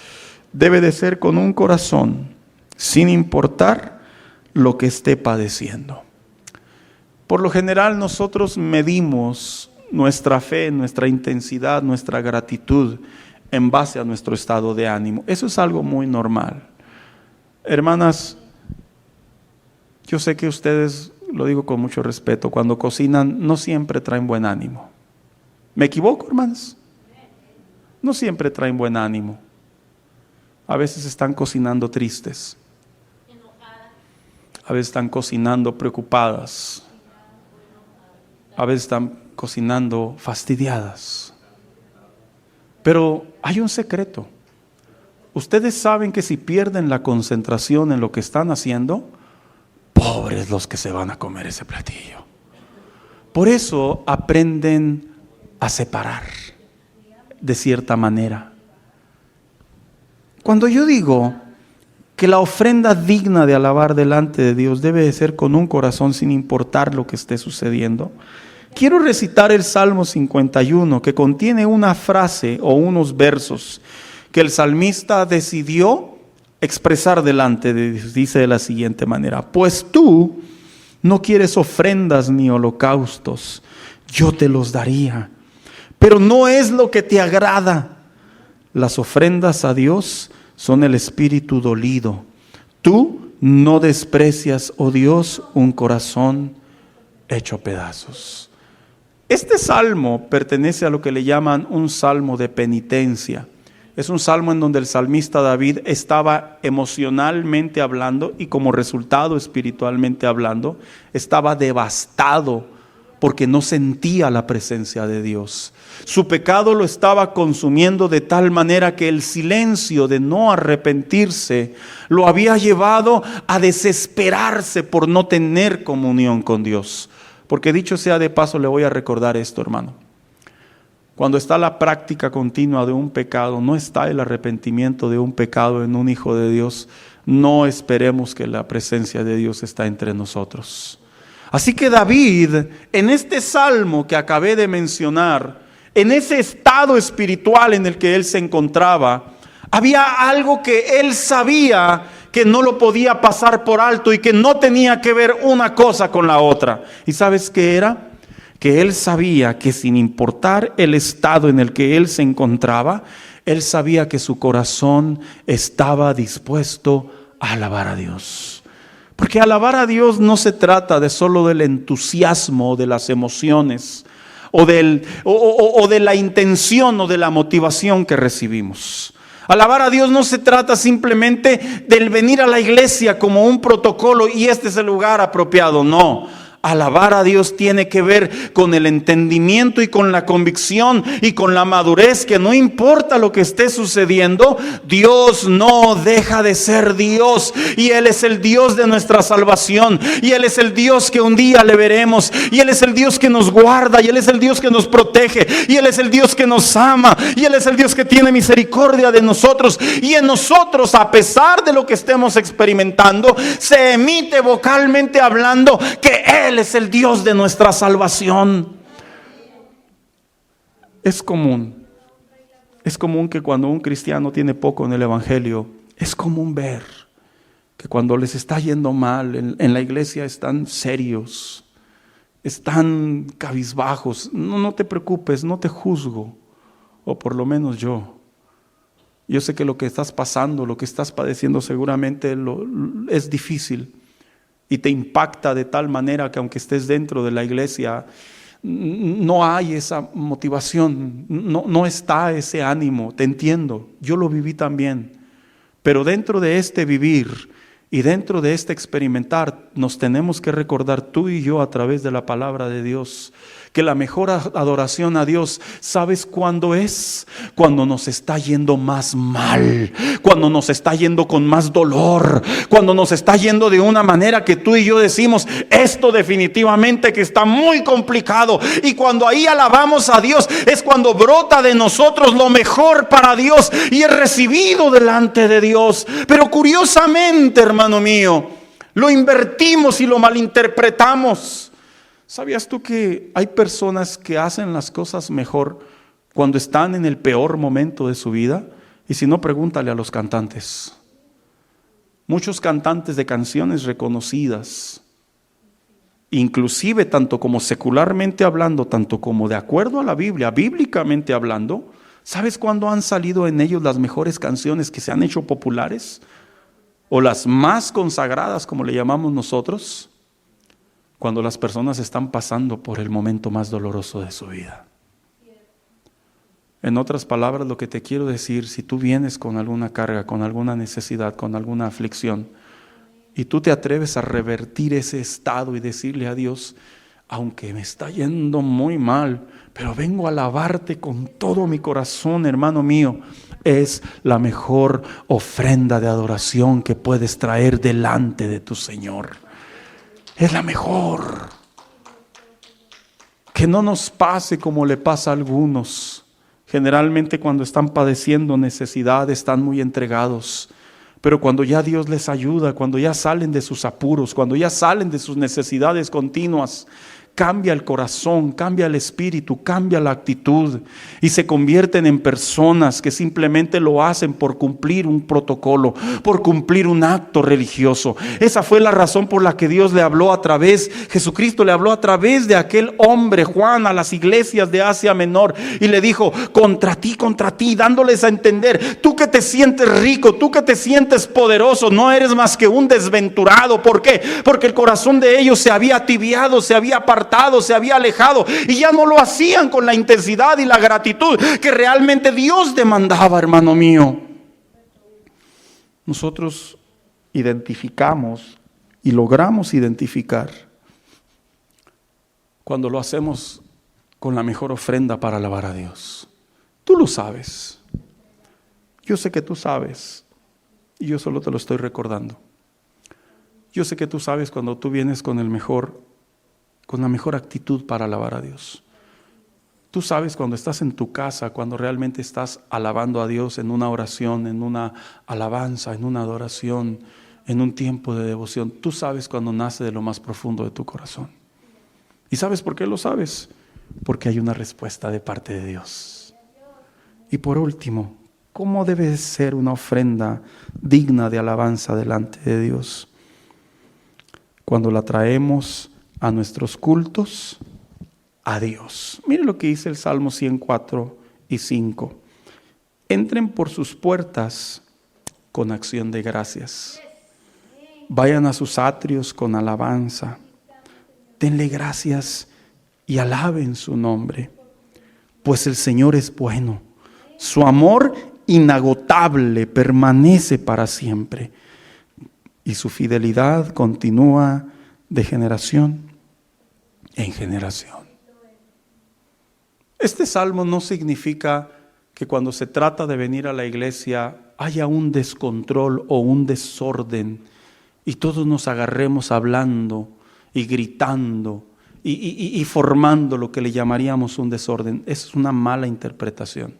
Debe de ser con un corazón, sin importar lo que esté padeciendo. Por lo general nosotros medimos nuestra fe, nuestra intensidad, nuestra gratitud en base a nuestro estado de ánimo. Eso es algo muy normal. Hermanas, yo sé que ustedes, lo digo con mucho respeto, cuando cocinan no siempre traen buen ánimo. ¿Me equivoco, hermanas? No siempre traen buen ánimo. A veces están cocinando tristes. A veces están cocinando preocupadas. A veces están cocinando fastidiadas. Pero hay un secreto. Ustedes saben que si pierden la concentración en lo que están haciendo, pobres los que se van a comer ese platillo. Por eso aprenden a separar de cierta manera. Cuando yo digo que la ofrenda digna de alabar delante de Dios debe de ser con un corazón sin importar lo que esté sucediendo, quiero recitar el Salmo 51, que contiene una frase o unos versos que el salmista decidió expresar delante de Dios. Dice de la siguiente manera: pues tú no quieres ofrendas ni holocaustos, yo te los daría, pero no es lo que te agrada. Las ofrendas a Dios son el espíritu dolido. Tú no desprecias, oh Dios, un corazón hecho pedazos. Este salmo pertenece a lo que le llaman un salmo de penitencia. Es un salmo en donde el salmista David estaba emocionalmente hablando y como resultado espiritualmente hablando, estaba devastado porque no sentía la presencia de Dios. Su pecado lo estaba consumiendo de tal manera que el silencio de no arrepentirse lo había llevado a desesperarse por no tener comunión con Dios. Porque dicho sea de paso, le voy a recordar esto, hermano. Cuando está la práctica continua de un pecado, no está el arrepentimiento de un pecado en un hijo de Dios, no esperemos que la presencia de Dios está entre nosotros. Así que David, en este salmo que acabé de mencionar, en ese estado espiritual en el que él se encontraba, había algo que él sabía que no lo podía pasar por alto y que no tenía que ver una cosa con la otra. ¿Y sabes qué era? Que él sabía que sin importar el estado en el que él se encontraba, él sabía que su corazón estaba dispuesto a alabar a Dios. Porque alabar a Dios no se trata de solo del entusiasmo, de las emociones, o de la intención o de la motivación que recibimos. Alabar a Dios no se trata simplemente del venir a la iglesia como un protocolo y este es el lugar apropiado, no. Alabar a Dios tiene que ver con el entendimiento y con la convicción y con la madurez que no importa lo que esté sucediendo, Dios no deja de ser Dios y Él es el Dios de nuestra salvación y Él es el Dios que un día le veremos y Él es el Dios que nos guarda y Él es el Dios que nos protege y Él es el Dios que nos ama y Él es el Dios que tiene misericordia de nosotros y en nosotros, a pesar de lo que estemos experimentando, se emite vocalmente hablando que Él es el Dios de nuestra salvación. Es común que cuando un cristiano tiene poco en el evangelio, es común ver que cuando les está yendo mal en la iglesia están serios, están cabizbajos. No te preocupes, no te juzgo, o por lo menos yo. Yo sé que lo que estás pasando, lo que estás padeciendo seguramente es difícil. Y te impacta de tal manera que aunque estés dentro de la iglesia, no hay esa motivación, no está ese ánimo. Te entiendo, yo lo viví también. Pero dentro de este vivir y dentro de este experimentar, nos tenemos que recordar tú y yo a través de la palabra de Dios, que la mejor adoración a Dios, ¿sabes cuándo es? Cuando nos está yendo más mal, cuando nos está yendo con más dolor, cuando nos está yendo de una manera que tú y yo decimos, esto definitivamente que está muy complicado. Y cuando ahí alabamos a Dios, es cuando brota de nosotros lo mejor para Dios y es recibido delante de Dios. Pero curiosamente, hermano mío, lo invertimos y lo malinterpretamos. ¿Sabías tú que hay personas que hacen las cosas mejor cuando están en el peor momento de su vida? Y si no, pregúntale a los cantantes. Muchos cantantes de canciones reconocidas, inclusive tanto como secularmente hablando, tanto como de acuerdo a la Biblia, bíblicamente hablando, ¿sabes cuándo han salido en ellos las mejores canciones que se han hecho populares? O las más consagradas, como le llamamos nosotros. Cuando las personas están pasando por el momento más doloroso de su vida. En otras palabras, lo que te quiero decir, si tú vienes con alguna carga, con alguna necesidad, con alguna aflicción, y tú te atreves a revertir ese estado y decirle a Dios, aunque me está yendo muy mal, pero vengo a alabarte con todo mi corazón, hermano mío, es la mejor ofrenda de adoración que puedes traer delante de tu Señor. Es la mejor. Que no nos pase como le pasa a algunos. Generalmente cuando están padeciendo necesidad están muy entregados. Pero cuando ya Dios les ayuda, cuando ya salen de sus apuros, cuando ya salen de sus necesidades continuas, cambia el corazón, cambia el espíritu, cambia la actitud y se convierten en personas que simplemente lo hacen por cumplir un protocolo, por cumplir un acto religioso. Esa fue la razón por la que Dios le habló a través, Jesucristo le habló a través de aquel hombre, Juan, a las iglesias de Asia Menor y le dijo, contra ti, dándoles a entender, tú que te sientes rico, tú que te sientes poderoso, no eres más que un desventurado. ¿Por qué? Porque el corazón de ellos se había tibiado, se había apartado, se había alejado y ya no lo hacían con la intensidad y la gratitud que realmente Dios demandaba, hermano mío. Nosotros identificamos y logramos identificar cuando lo hacemos con la mejor ofrenda para alabar a Dios. Tú lo sabes. Yo sé que tú sabes y yo solo te lo estoy recordando. Yo sé que tú sabes cuando tú vienes con la mejor actitud para alabar a Dios. Tú sabes cuando estás en tu casa, cuando realmente estás alabando a Dios en una oración, en una alabanza, en una adoración, en un tiempo de devoción. Tú sabes cuando nace de lo más profundo de tu corazón. ¿Y sabes por qué lo sabes? Porque hay una respuesta de parte de Dios. Y por último, ¿cómo debe ser una ofrenda digna de alabanza delante de Dios? Cuando la traemos a nuestros cultos, a Dios. Mire lo que dice el Salmo 104 y 5. Entren por sus puertas con acción de gracias. Vayan a sus atrios con alabanza. Denle gracias y alaben su nombre. Pues el Señor es bueno. Su amor inagotable permanece para siempre. Y su fidelidad continúa de generación en generación. Este salmo no significa que cuando se trata de venir a la iglesia haya un descontrol o un desorden y todos nos agarremos hablando y gritando y formando lo que le llamaríamos un desorden. Es una mala interpretación.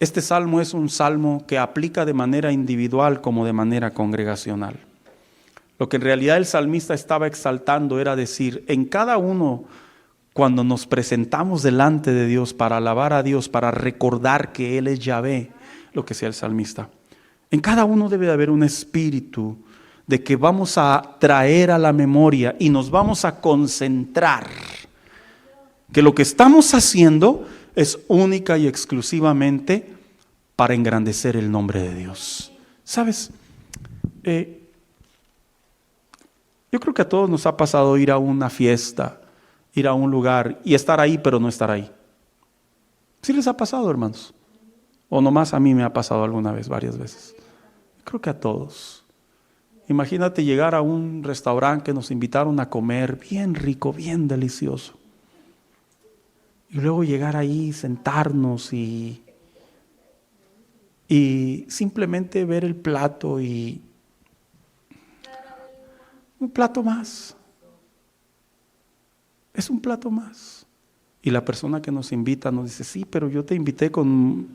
Este salmo es un salmo que aplica de manera individual como de manera congregacional. Lo que en realidad el salmista estaba exaltando era decir, en cada uno, cuando nos presentamos delante de Dios para alabar a Dios, para recordar que Él es Yahvé, lo que sea el salmista, en cada uno debe de haber un espíritu de que vamos a traer a la memoria y nos vamos a concentrar que lo que estamos haciendo es única y exclusivamente para engrandecer el nombre de Dios. ¿Sabes? Yo creo que a todos nos ha pasado ir a una fiesta, ir a un lugar y estar ahí pero no estar ahí. ¿Sí les ha pasado, hermanos? O nomás a mí me ha pasado alguna vez, varias veces. Creo que a todos. Imagínate llegar a un restaurante que nos invitaron a comer, bien rico, bien delicioso. Y luego llegar ahí, sentarnos y simplemente ver el plato y un plato más. Es un plato más. Y la persona que nos invita nos dice, sí, pero yo te invité con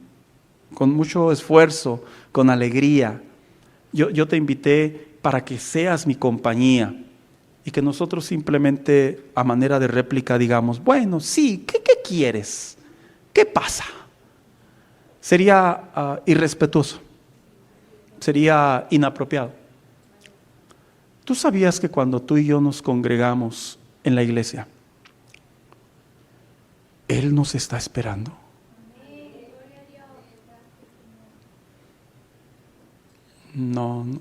mucho esfuerzo, con alegría. Yo te invité para que seas mi compañía. Y que nosotros simplemente a manera de réplica digamos, bueno, sí, ¿qué quieres? ¿Qué pasa? Sería irrespetuoso. Sería inapropiado. ¿Tú sabías que cuando tú y yo nos congregamos en la iglesia, Él nos está esperando? No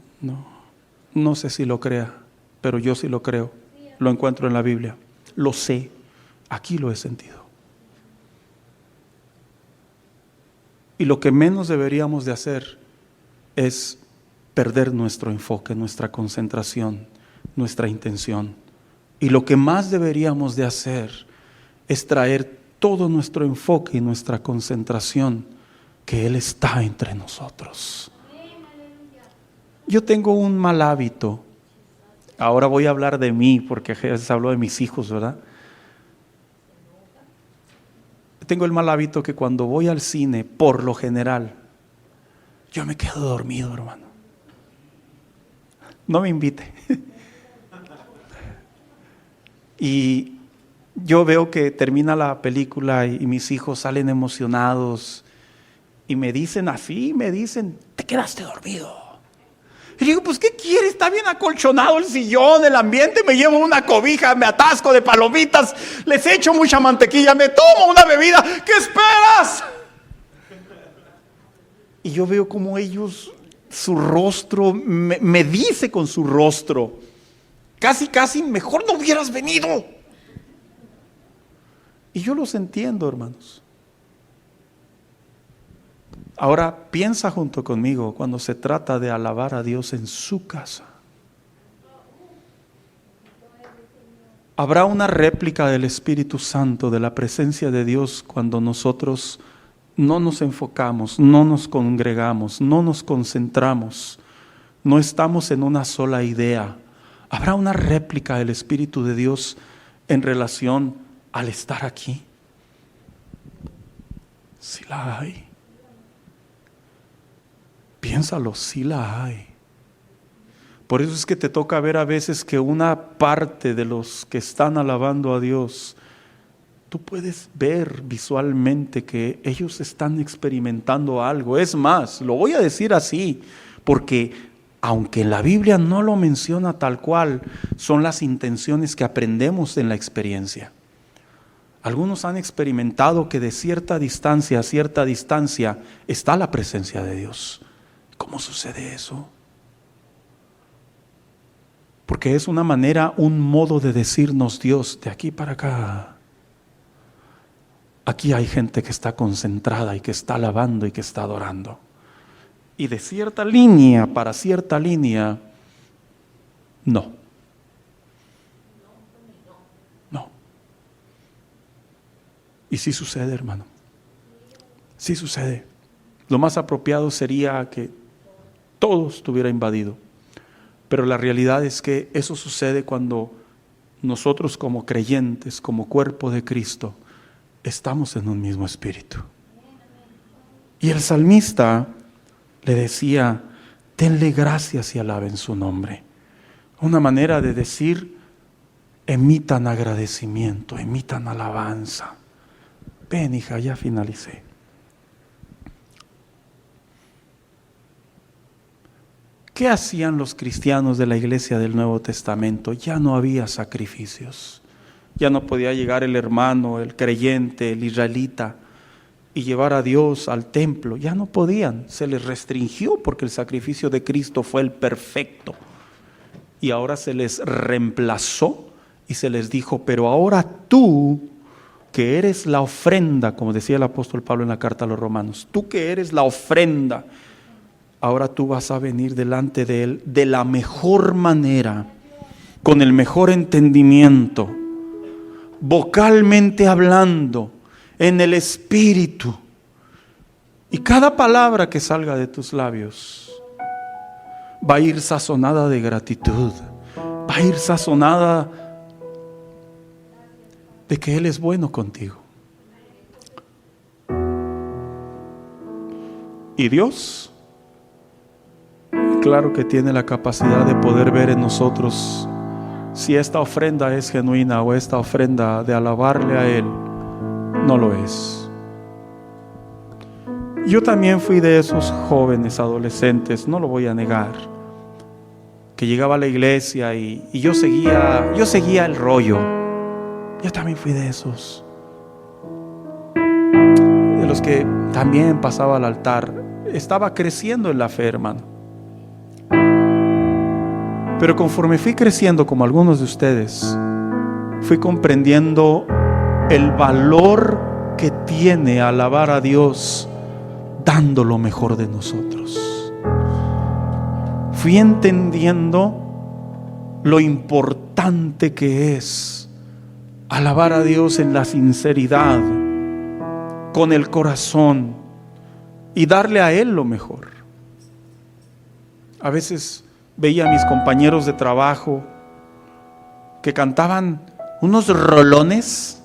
sé si lo crea, pero yo sí lo creo. Lo encuentro en la Biblia. Lo sé. Aquí lo he sentido. Y lo que menos deberíamos de hacer es perder nuestro enfoque, nuestra concentración, nuestra intención. Y lo que más deberíamos de hacer es traer todo nuestro enfoque y nuestra concentración, que Él está entre nosotros. Yo tengo un mal hábito. Ahora voy a hablar de mí, porque a veces hablo de mis hijos, ¿verdad? Tengo el mal hábito que cuando voy al cine, por lo general, yo me quedo dormido, hermano. No me invite. Y yo veo que termina la película y mis hijos salen emocionados y me dicen así, te quedaste dormido. Y digo, pues ¿qué quieres? Está bien acolchonado el sillón, el ambiente, me llevo una cobija, me atasco de palomitas, les echo mucha mantequilla, me tomo una bebida, ¿qué esperas? Y yo veo como ellos, su rostro, me dice con su rostro, casi, mejor no hubieras venido. Y yo los entiendo, hermanos. Ahora piensa junto conmigo cuando se trata de alabar a Dios en su casa. ¿Habrá una réplica del Espíritu Santo, de la presencia de Dios, cuando nosotros no nos enfocamos, no nos congregamos, no nos concentramos, no estamos en una sola idea? ¿Habrá una réplica del Espíritu de Dios en relación al estar aquí? Sí la hay. Piénsalo, sí la hay. Por eso es que te toca ver a veces que una parte de los que están alabando a Dios, tú puedes ver visualmente que ellos están experimentando algo. Es más, lo voy a decir así, porque aunque en la Biblia no lo menciona tal cual, son las intenciones que aprendemos en la experiencia. Algunos han experimentado que de cierta distancia a cierta distancia está la presencia de Dios. ¿Cómo sucede eso? Porque es una manera, un modo de decirnos Dios, de aquí para acá. Aquí hay gente que está concentrada y que está alabando y que está adorando. Y de cierta línea para cierta línea, no. No. Y sí sucede, hermano. Sí sucede. Lo más apropiado sería que todo estuviera invadido. Pero la realidad es que eso sucede cuando nosotros como creyentes, como cuerpo de Cristo, estamos en un mismo espíritu. Y el salmista le decía, denle gracias y alaben su nombre. Una manera de decir, emitan agradecimiento, emitan alabanza. Ven, hija, ya finalicé. ¿Qué hacían los cristianos de la iglesia del Nuevo Testamento? Ya no había sacrificios. Ya no podía llegar el hermano, el creyente, el israelita y llevar a Dios al templo. Ya no podían. Se les restringió porque el sacrificio de Cristo fue el perfecto. Y ahora se les reemplazó y se les dijo, pero ahora tú, que eres la ofrenda, como decía el apóstol Pablo en la carta a los Romanos, tú que eres la ofrenda, ahora tú vas a venir delante de Él de la mejor manera, con el mejor entendimiento, vocalmente hablando, en el Espíritu. Y cada palabra que salga de tus labios va a ir sazonada de gratitud, va a ir sazonada de que Él es bueno contigo. Y Dios, claro que tiene la capacidad de poder ver en nosotros si esta ofrenda es genuina o esta ofrenda de alabarle a Él no lo es. Yo también fui de esos jóvenes adolescentes, no lo voy a negar, que llegaba a la iglesia y yo seguía el rollo. Yo también fui de esos, de los que también pasaba al altar. Estaba creciendo en la fe, hermano. Pero conforme fui creciendo, como algunos de ustedes, fui comprendiendo el valor que tiene alabar a Dios dando lo mejor de nosotros. Fui entendiendo lo importante que es alabar a Dios en la sinceridad, con el corazón, y darle a Él lo mejor. A veces veía a mis compañeros de trabajo que cantaban unos rolones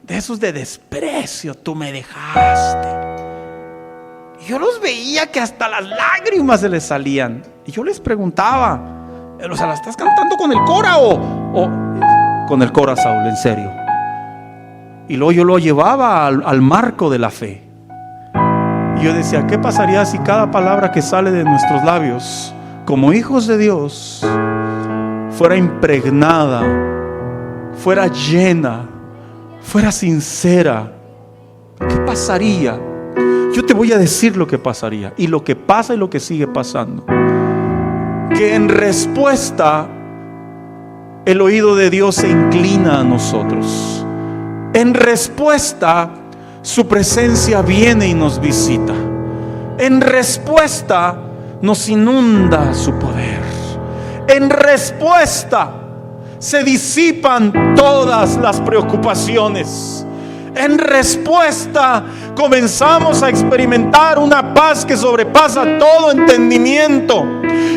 de esos de desprecio. Tú me dejaste. Y yo los veía que hasta las lágrimas se les salían. Y yo les preguntaba, o sea, ¿la estás cantando con el cora o con el cora, Saúl, en serio? Y luego yo lo llevaba al marco de la fe. Y yo decía, ¿qué pasaría si cada palabra que sale de nuestros labios como hijos de Dios fuera impregnada, fuera llena, fuera sincera? ¿Qué pasaría? Yo te voy a decir lo que pasaría, y lo que pasa y lo que sigue pasando. Que en respuesta el oído de Dios se inclina a nosotros. En respuesta su presencia viene y nos visita. En respuesta nos inunda su poder. En respuesta se disipan todas las preocupaciones. En respuesta comenzamos a experimentar una paz que sobrepasa todo entendimiento.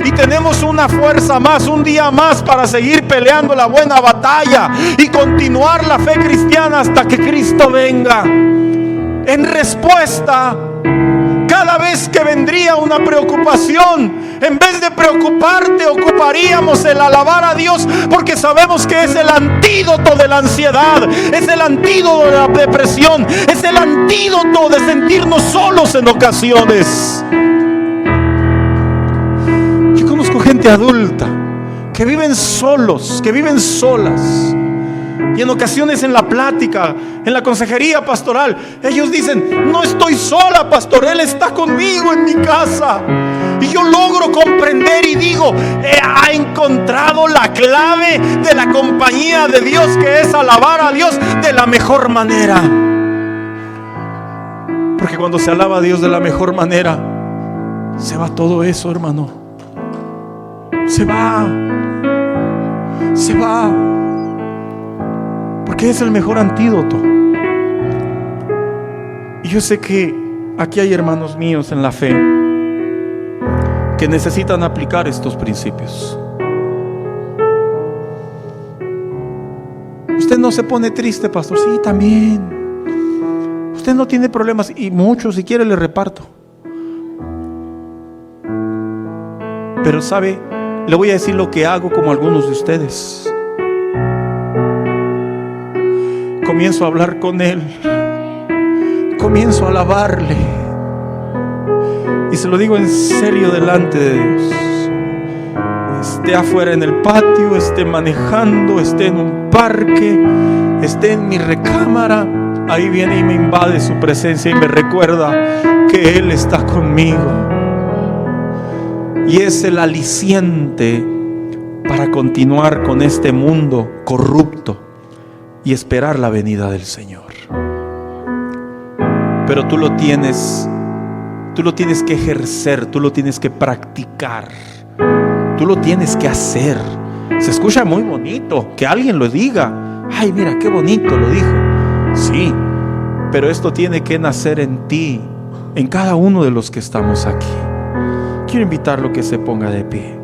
Y tenemos una fuerza más, un día más para seguir peleando la buena batalla y continuar la fe cristiana hasta que Cristo venga. En respuesta, cada vez que vendría una preocupación, en vez de preocuparte, ocuparíamos el alabar a Dios, porque sabemos que es el antídoto de la ansiedad, es el antídoto de la depresión, es el antídoto de sentirnos solos en ocasiones. Yo conozco gente adulta que viven solos, que viven solas. Y en ocasiones en la plática, en la consejería pastoral, ellos dicen, no estoy sola, pastor, Él está conmigo en mi casa. Y yo logro comprender y digo, ha encontrado la clave de la compañía de Dios, que es alabar a Dios de la mejor manera. Porque cuando se alaba a Dios de la mejor manera, se va todo eso, hermano. Se va. Porque es el mejor antídoto. Y yo sé que aquí hay hermanos míos en la fe que necesitan aplicar estos principios. Usted no se pone triste, pastor. Sí, también. Usted no tiene problemas, y mucho, si quiere le reparto. Pero sabe, le voy a decir lo que hago como algunos de ustedes. Comienzo a hablar con Él, comienzo a alabarle, y se lo digo en serio delante de Dios. Esté afuera en el patio, esté manejando, esté en un parque, esté en mi recámara, ahí viene y me invade su presencia y me recuerda que Él está conmigo. Y es el aliciente para continuar con este mundo corrupto y esperar la venida del Señor. Pero tú lo tienes tú lo tienes que ejercer, tú lo tienes que practicar, tú lo tienes que hacer. Se escucha muy bonito que alguien lo diga. Ay, mira, qué bonito lo dijo. Sí, pero esto tiene que nacer en ti, en cada uno de los que estamos aquí. Quiero invitarlo a que se ponga de pie.